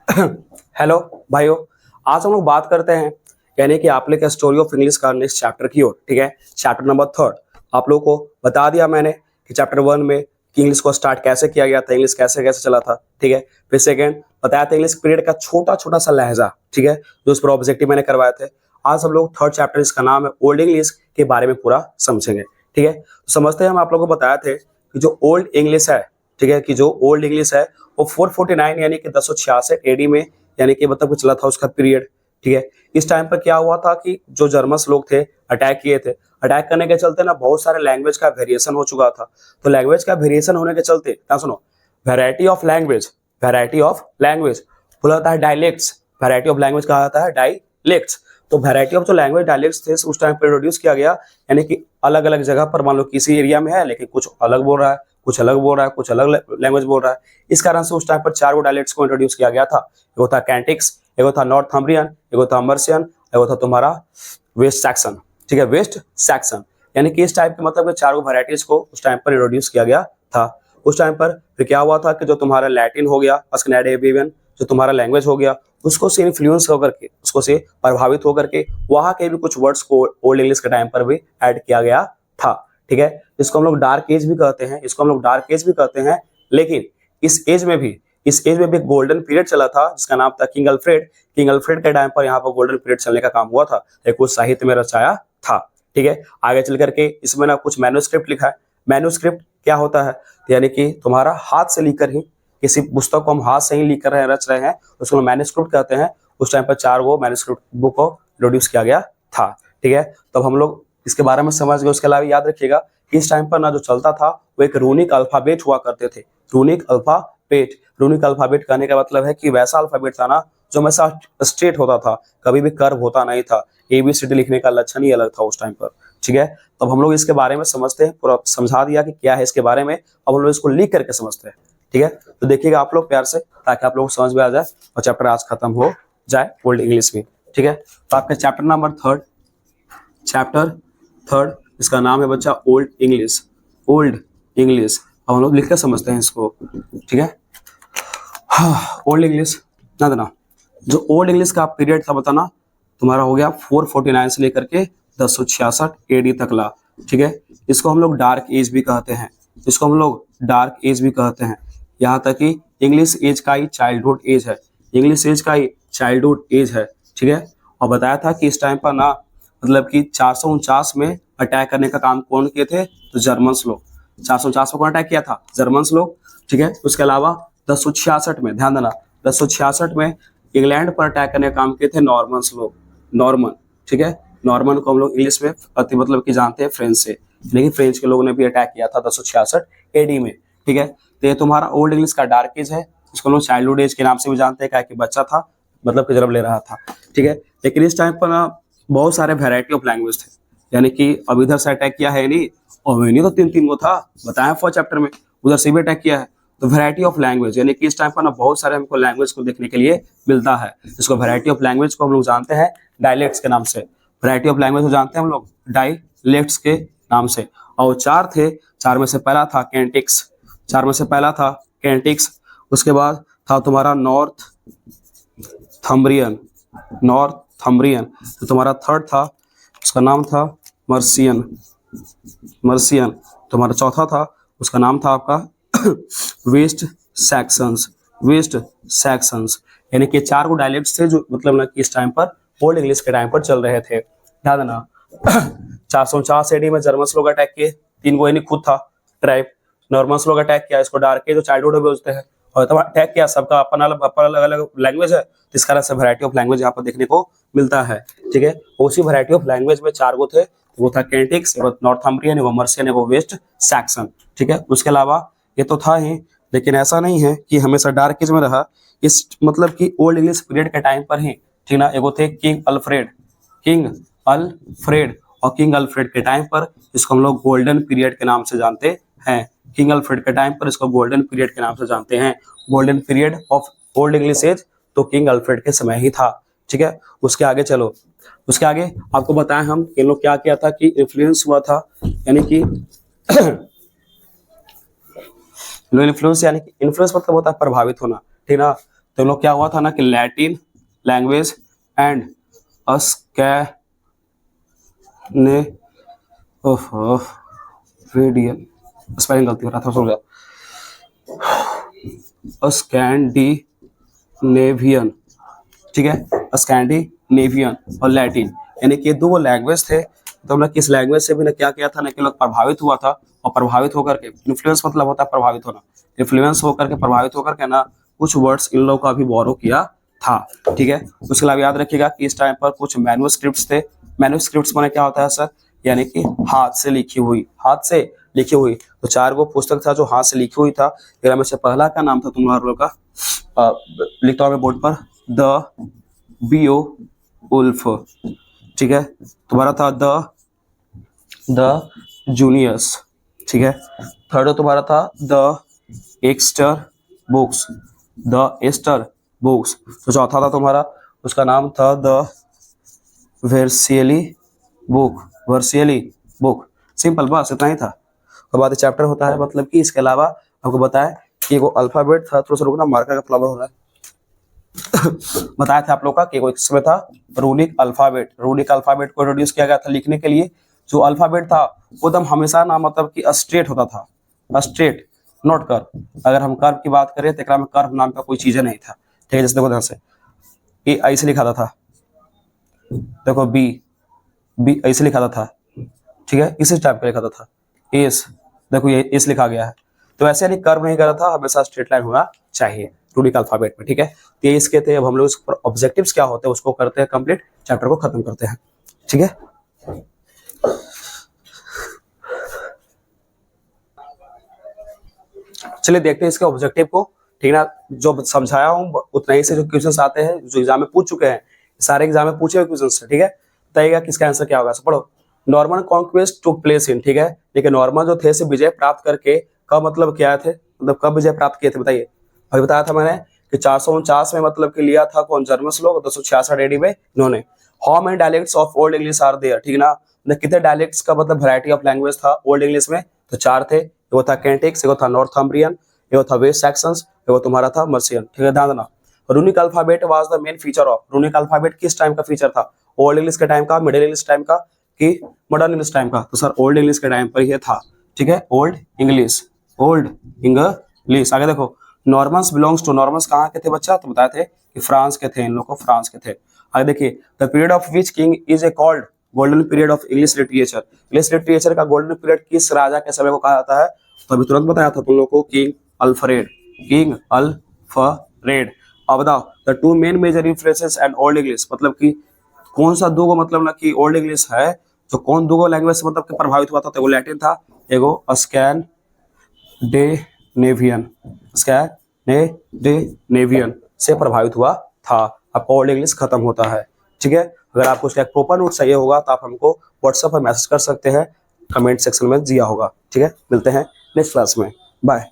Hello भाइयों, आज हम लोग बात करते हैं यानी कि आप लोग स्टोरी ऑफ इंग्लिश का नेक्स्ट चैप्टर की ओर। ठीक है, चैप्टर नंबर 3 आप लोगों को बता दिया मैंने कि चैप्टर 1 में कि इंग्लिश को स्टार्ट कैसे किया गया था, इंग्लिश कैसे कैसे चला था। ठीक है, फिर सेकंड बताया था इंग्लिश पीरियड का छोटा छोटा सा लहजा, ठीक है, जो उस पर ऑब्जेक्टिव मैंने करवाए थे। आज हम लोग थर्ड चैप्टर, इसका नाम है ओल्ड इंग्लिश, के बारे में पूरा समझेंगे। ठीक है, तो समझते हैं। हम आप लोगों को बताया थे कि जो ओल्ड इंग्लिश है, ठीक है, कि जो ओल्ड इंग्लिश है वो 449 यानी कि 1066 एडी में यानी कि मतलब चला था उसका पीरियड। ठीक है, इस टाइम पर क्या हुआ था कि जो जर्मन्स लोग थे अटैक किए थे, अटैक करने के चलते ना बहुत सारे लैंग्वेज का वेरिएशन हो चुका था। तो लैंग्वेज का वेरिएशन होने के चलते क्या, सुनो, वैरायटी ऑफ लैंग्वेज बोला जाता है डायलेक्ट्स, वैरायटी ऑफ लैंग्वेज कहा जाता है डायलेक्ट्स। तो वैरायटी ऑफ जो लैंग्वेज डायलेक्ट्स थे उस टाइम पर इंट्रोड्यूस किया गया, यानी कि अलग अलग जगह पर, मान लो किसी एरिया में है लेकिन कुछ अलग बोल रहा है, कुछ अलग बोल रहा है, कुछ अलग लैंग्वेज बोल रहा है। इस कारण से उस टाइम पर 4 डायलेक्ट्स को इंट्रोड्यूस किया गया था। एक था कैंटिक्स, एक था नॉर्थम्ब्रियन, एक था मर्सियन, एक था तुम्हारा वेस्ट सैक्सन। ठीक है, वेस्ट सैक्सन, यानी कि इस टाइप के मतलब 4 वैरायटीज को उस टाइम पर इंट्रोड्यूस किया गया था। उस टाइम पर फिर क्या हुआ था कि जो तुम्हारा लैटिन हो गया, स्कैंडिनेवियन जो तुम्हारा लैंग्वेज हो गया, उसको से इन्फ्लुएंस होकर के, उसको से प्रभावित होकर के वहां के भी कुछ वर्ड्स को ओल्ड इंग्लिश के टाइम पर भी ऐड किया गया था। ठीक है, इसको हम लोग डार्क एज भी कहते हैं, लेकिन इस एज में भी एक गोल्डन पीरियड चला था जिसका नाम था किंग अल्फ्रेड के टाइम पर यहाँ पर गोल्डन पीरियड चलने का काम हुआ था, एक कुछ साहित्य में रचाया था। ठीक है, आगे चल करके इसमें ना कुछ मैन्युस्क्रिप्ट लिखा है। मैन्युस्क्रिप्ट क्या होता है, यानी कि तुम्हारा हाथ से लिखकर ही, किसी पुस्तक को हम हाथ से ही लिख कर रच रहे हैं, उसको मैन्युस्क्रिप्ट कहते हैं। उस टाइम पर 4 वो मैन्युस्क्रिप्ट बुक को इंट्रोड्यूस किया गया था। ठीक है, तब हम लोग इसके बारे में समझ गए। उसके अलावा याद रखिएगा कि इस टाइम पर ना जो चलता था वो एक रूनिक अल्फाबेट हुआ करते थे। रूनिक अल्फाबेट कहने का मतलब है कि वैसा अल्फाबेट था ना जो हमेशा स्ट्रेट होता था, कभी भी कर्व होता नहीं था। ABCD लिखने का लक्षण ही अलग था उस टाइम पर। ठीक है, तब हम लोग इसके बारे में समझते हैं, पूरा समझा दिया कि क्या है इसके बारे में। अब हम लोग इसको लिख करके समझते हैं। ठीक है, तो देखिएगा आप लोग प्यार से, ताकि आप लोग को समझ में आ जाए और चैप्टर आज खत्म हो जाए ओल्ड इंग्लिश में। ठीक है, तो आपका चैप्टर नंबर थर्ड इसका नाम है बच्चा ओल्ड इंग्लिश। अब हम लोग लिख कर समझते हैं इसको। ठीक है, ओल्ड इंग्लिश ना देना, जो ओल्ड इंग्लिश का पीरियड था बताना तुम्हारा हो गया 449 से लेकर के 1066 AD तक ला। ठीक है, इसको हम लोग डार्क एज भी कहते हैं, यहाँ तक कि इंग्लिश एज का ही चाइल्डहुड एज है। ठीक है, और बताया था कि इस टाइम पर ना मतलब कि 449 में अटैक करने का काम कौन किए थे, तो जर्मन्स लोग। 449 में कौन अटैक किया था, जर्मन्स लोग। ठीक है, उसके अलावा 1066 में, ध्यान देना, 1066 में इंग्लैंड पर अटैक करने का काम किए थे नॉर्मन्स लोग, नॉर्मन। ठीक है, नॉर्मन को हम लोग इंग्लिश में अति मतलब कि जानते हैं फ्रेंच से, लेकिन फ्रेंच के लोगों ने भी अटैक किया था 1066 AD में। ठीक है, तो ये तुम्हारा ओल्ड इंग्लिश का डार्क एज है, इसको हम लोग चाइल्डहुड एज के नाम से भी जानते हैं, क्या कि बच्चा था मतलब कि जन्म ले रहा था। ठीक है, लेकिन इस टाइम पर ना बहुत सारे वैरायटी ऑफ लैंग्वेज थे, यानी कि अब इधर से अटैक किया है नहीं, और नहीं तो 3 वो था बताया फर्स्ट चैप्टर में, उधर से भी अटैक किया है। तो वैरायटी ऑफ लैंग्वेज, यानी कि इस टाइम पर ना बहुत सारे हमको लैंग्वेज को देखने के लिए मिलता है। इसको वैरायटी ऑफ लैंग्वेज को हम लोग जानते हैं डायलेक्ट्स के नाम से। वैरायटी ऑफ लैंग्वेज को जानते हैं हम लोग डायलेक्ट्स के नाम से। और 4 थे, 4 में से पहला था कैंटिक्स, उसके बाद था तुम्हारा नॉर्थम्ब्रियन, तो तुम्हारा थर्ड था, उसका नाम था मर्सियन, तुम्हारा चौथा था, उसका नाम था आपका वेस्ट सैक्सन्स, यानी कि 4 को डायलेक्ट्स थे जो मतलब ना कि इस टाइम पर ओल्ड इंग्लिश के टाइम पर चल रहे थे। ध्यान देना 449 AD में जर्मन्स लोग अटैक किए, 3 को यानी खुद था ट्राइब, नॉर्मन्स लोग अटैक किया, इसको डार्क एज जो चाइल्डहुड में बोलते हैं, और तब अटैक किया, सबका अपना अलग अलग लैंग्वेज है, इस कारण से वैरायटी ऑफ लैंग्वेज यहाँ पर देखने को मिलता है। ठीक है, उसी वैरायटी ऑफ लैंग्वेज में 4 को थे, वो था कैंटिक्स, नॉर्थम्ब्रियन, वो मर्सियन, वो वेस्ट सैक्सन। ठीक है, उसके अलावा ये तो था ही, लेकिन ऐसा नहीं है कि हमेशा डार्क एज में रहा, इस मतलब कि ओल्ड इंग्लिश पीरियड के टाइम पर ही, ठीक ना, एगो थे किंग अल्फ्रेड, और किंग अल्फ्रेड के टाइम पर इसको हम लोग गोल्डन पीरियड के नाम से जानते हैं। किंग अल्फ्रेड के टाइम पर इसको गोल्डन पीरियड के नाम से जानते हैं, golden period of Old English age तो किंग अल्फ्रेड के समय ही था। ठीक है, उसके आगे चलो, उसके आगे आपको बताएं हम इन लोग क्या किया था कि इन्फ्लुएंस हुआ था, यानी कि इन्फ्लुएंस यानी कि इन्फ्लुएंस मतलब होता है प्रभावित होना। ठीक ना, तो लोग क्या हुआ था ना कि Latin language and Scandinavian, spelling गलती हो रहा था, समझा, स्कैंडिनेवियन, ठीक है, स्कैंडिनेवियन और लैटिन, यानी कि दो लैंग्वेज थे। तो हमने किस लैंग्वेज से भी ना क्या किया था ना कि लोग प्रभावित हुआ था, और प्रभावित होकर के, इन्फ्लुएंस मतलब होता है प्रभावित होना, इन्फ्लुएंस होकर के, प्रभावित होकर के ना कुछ वर्ड्स इन लोगों का भी बोरो किया था, ठीक है। उसके अलावा याद रखिएगा कि इस टाइम पर कुछ मैन्युस्क्रिप्ट्स थे। मैन्युस्क्रिप्ट्स माने क्या होता है सर, यानी कि हाथ से लिखी हुई, हाथ से लिखी हुई। तो 4 गो पुस्तक था जो हाथ से लिखी हुई था। इनमें में से पहला का नाम था तुम्हारा लोग का, लिखता हूँ मैं बोर्ड पर, द बीओवुल्फ, ठीक है। तुम्हारा था द जूनियर्स, ठीक है। थर्ड तुम्हारा था the Exeter books, the Exeter books. तो चौथा था तुम्हारा, उसका नाम था the Vercelli book, Vercelli book, simple, बस इतना ही था। उसके बाद चैप्टर होता है, मतलब कि इसके अलावा आपको बताया कि वो अल्फाबेट था, थोड़ा सा रुकना, मार्कर का प्रॉब्लम हो रहा है। बताया था आप लोग का कि इसमें था रूनिक अल्फाबेट। रूनिक अल्फाबेट को इंट्रोड्यूस किया गया था लिखने के लिए। जो अल्फाबेट था वो एकदम हमेशा ना मतलब कि स्ट्रेट होता था, स्ट्रेट, नॉट कर्व। अगर हम कर्व की बात करें तो एकरा में कर्व नाम का कोई चीज नहीं था, ठीक है। जैसे देखो ध्यान से, ए ऐसे लिखा था, देखो बी ऐसे लिखा था, ठीक है, इसी टाइप का लिखा था। एस, देखो ये एस लिखा गया है। तो ऐसे नहीं, कर्व नहीं कर रहा था, हमेशा स्ट्रेट लाइन होना चाहिए रूनिक अल्फाबेट में, ठीक है। तो ये इसके थे। अब हम लोग इस पर ऑब्जेक्टिव्स क्या होते हैं उसको करते हैं कंप्लीट, चैप्टर को खत्म करते हैं, ठीक है। चलिए देखते हैं इसके ऑब्जेक्टिव को, ठीक है ना। जो समझाया हूँ उतना ही से जो क्वेश्चंस आते हैं, जो एग्जाम में पूछ चुके हैं, सारे एग्जाम में पूछे हुए क्वेश्चंस, ठीक है। बताइएगा किसका आंसर क्या होगा। पढ़ो, Norman conquest took place in, ठीक है। लेकिन नॉर्मन जो थे से विजय प्राप्त करके कब मतलब क्या थे, मतलब कब विजय प्राप्त किए थे, बताइए। अभी बताया था मैंने कि 449 में मतलब कि लिया था कौन, जर्मन्स लोग। 266 AD में इन्होंने। How many dialects of Old English are there, ठीक ना। कितने डायलेक्ट्स का मतलब वैरायटी ऑफ लैंग्वेज था ओल्ड इंग्लिश में, तो 4 थे। वो था कैंटिक्स, वो था नॉर्थम्ब्रियन, वो था वेस्ट सैक्सन्स, वो तुम्हारा था मर्सियन, ठीक है, ध्यान देना। Runic alphabet was the main feature of, runic alphabet किस टाइम का फीचर था, ओल्ड इंग्लिश के टाइम का, मिडिल इंग्लिश टाइम का, कि मॉडर्न इंग्लिश टाइम का। तो सर ओल्ड इंग्लिश के टाइम पर ये था, ठीक है, ओल्ड इंग्लिश, ओल्ड इंग्लिश। आगे देखो, नॉर्मन्स बिलोंग्स टू, नॉर्मन्स कहाँ के थे बच्चा, तो बताए थे कि फ्रांस के थे, इन लोग को फ्रांस के थे। आगे देखिए, the period of which king is a called golden period of English literature, English literature का गोल्डन पीरियड किस राजा के समय को कहा जाता है, तो अभी तुरंत बताया था तुम लोग को, किंग अल्फ्रेड, किंग अल्फ्रेड। अब बताओ, the two main major influences and Old English, मतलब कि कौन सा दो मतलब ना कि ओल्ड इंग्लिश है, तो कौन दो लैंग्वेज से मतलब कि प्रभावित हुआ था, तो वो लैटिन था, एगो स्कैंडिनेवियन, स्कैंडिनेवियन से प्रभावित हुआ था। आपका ओल्ड इंग्लिश खत्म होता है, ठीक है। अगर आपको उसका एक प्रॉपर नोट चाहिए होगा तो आप हमको व्हाट्सएप पर मैसेज कर सकते हैं, कमेंट सेक्शन में दिया होगा, ठीक है। मिलते हैं नेक्स्ट क्लास में, बाय।